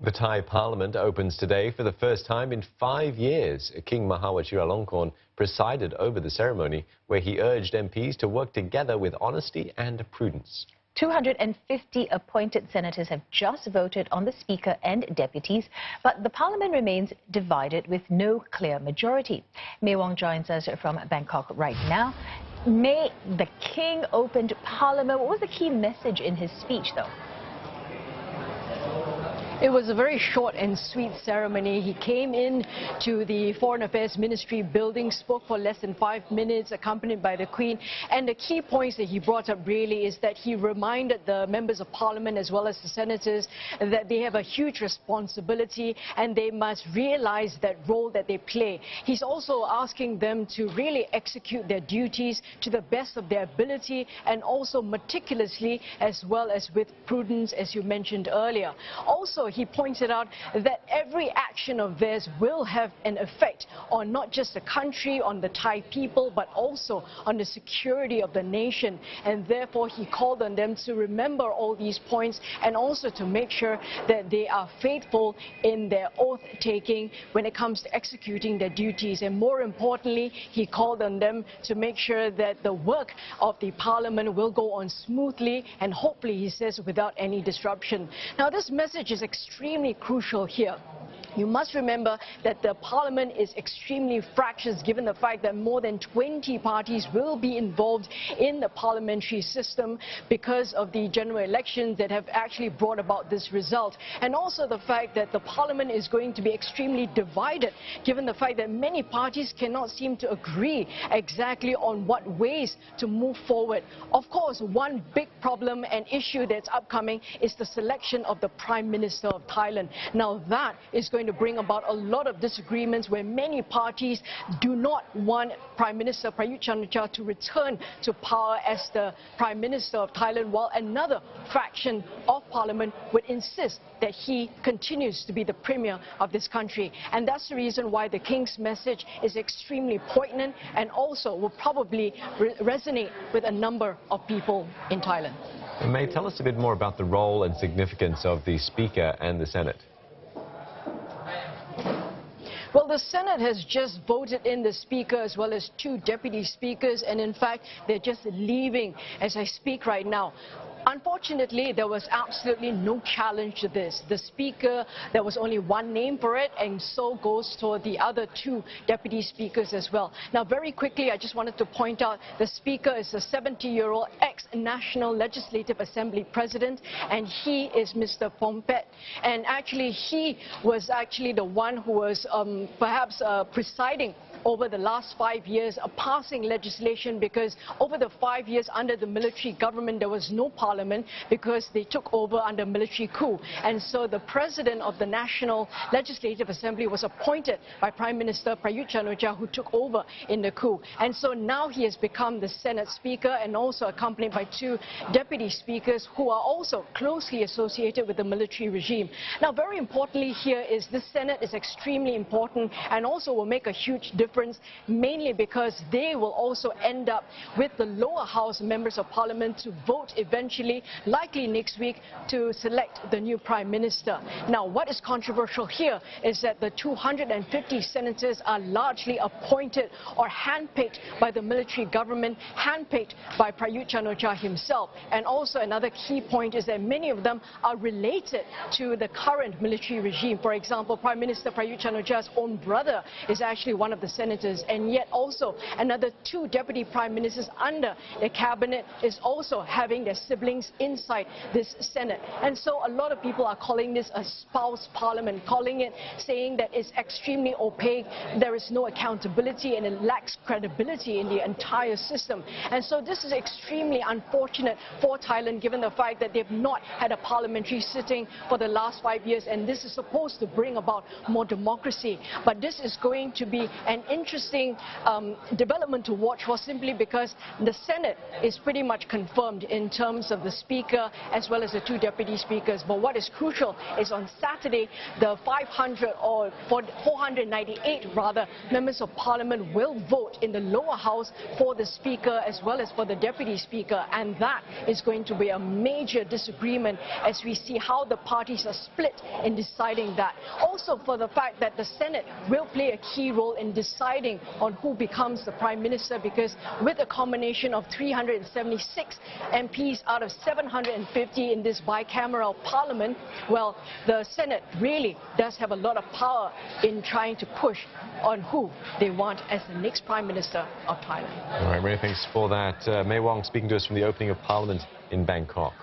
The Thai Parliament opens today for the first time in 5 years. King Maha Vajiralongkorn presided over the ceremony, where he urged MPs to work together with honesty and prudence. 250 appointed senators have just voted on the Speaker and deputies, but the Parliament remains divided with no clear majority. May Wong joins us from Bangkok right now. May, the King opened Parliament. What was the key message in his speech, though? It was a very short and sweet ceremony. He came in to the Foreign Affairs Ministry building, spoke for less than 5 minutes, accompanied by the Queen. And the key points that he brought up really is that he reminded the members of Parliament as well as the senators that they have a huge responsibility and they must realize that role that they play. He's also asking them to really execute their duties to the best of their ability and also meticulously, as well as with prudence, as you mentioned earlier. Also, he pointed out that every action of theirs will have an effect on not just the country, on the Thai people, but also on the security of the nation. And therefore, he called on them to remember all these points and also to make sure that they are faithful in their oath-taking when it comes to executing their duties. And more importantly, he called on them to make sure that the work of the Parliament will go on smoothly and hopefully, he says, without any disruption. Now, this message is extremely crucial here. You must remember that the Parliament is extremely fractious given the fact that more than 20 parties will be involved in the parliamentary system because of the general elections that have actually brought about this result. And also the fact that the Parliament is going to be extremely divided given the fact that many parties cannot seem to agree exactly on what ways to move forward. Of course, one big problem and issue that's upcoming is the selection of the Prime Minister of Thailand. Now that is going to bring about a lot of disagreements where many parties do not want Prime Minister Prayut Chan-o-cha to return to power as the Prime Minister of Thailand, while another faction of Parliament would insist that he continues to be the Premier of this country. And that's the reason why the King's message is extremely poignant and also will probably resonate with a number of people in Thailand. May, tell us a bit more about the role and significance of the Speaker and the Senate. Well, the Senate has just voted in the Speaker as well as 2 deputy speakers, and in fact, they're just leaving as I speak right now. Unfortunately, there was absolutely no challenge to this. The Speaker, there was only one name for it, and so goes for the other 2 deputy speakers as well. Now, very quickly, I just wanted to point out the Speaker is a 70-year-old ex-National Legislative Assembly President, and he is Mr. Pompet. And actually, he was actually the one who was perhaps presiding over the last 5 years, passing legislation, because over the 5 years under the military government, there was no parliament because they took over under military coup. And so the president of the National Legislative Assembly was appointed by Prime Minister Prayut Chan-o-cha, who took over in the coup. And so now he has become the Senate Speaker and also accompanied by 2 deputy speakers who are also closely associated with the military regime. Now, very importantly here is the Senate is extremely important and also will make a huge difference, mainly because they will also end up with the lower house members of Parliament to vote eventually, likely next week, to select the new Prime Minister. Now, what is controversial here is that the 250 senators are largely appointed or handpicked by the military government, handpicked by Prayut Chan-o-cha himself. And also another key point is that many of them are related to the current military regime. For example, Prime Minister Prayut Chan-o-cha's own brother is actually one of the senators, and yet also another 2 deputy prime ministers under the cabinet is also having their siblings inside this Senate. And so a lot of people are calling this a spouse parliament, calling it, saying that it's extremely opaque, there is no accountability, and it lacks credibility in the entire system. And so this is extremely unfortunate for Thailand, given the fact that they've not had a parliamentary sitting for the last 5 years, and this is supposed to bring about more democracy. But this is going to be an interesting development to watch was simply because the Senate is pretty much confirmed in terms of the Speaker as well as the 2 deputy speakers. But what is crucial is on Saturday, the 498 rather members of Parliament will vote in the lower house for the Speaker as well as for the deputy speaker, and that is going to be a major disagreement as we see how the parties are split in deciding that. Also for the fact that the Senate will play a key role in deciding on who becomes the Prime Minister, because with a combination of 376 MPs out of 750 in this bicameral Parliament, well, the Senate really does have a lot of power in trying to push on who they want as the next Prime Minister of Thailand. All right, many thanks for that. May Wong speaking to us from the opening of Parliament in Bangkok.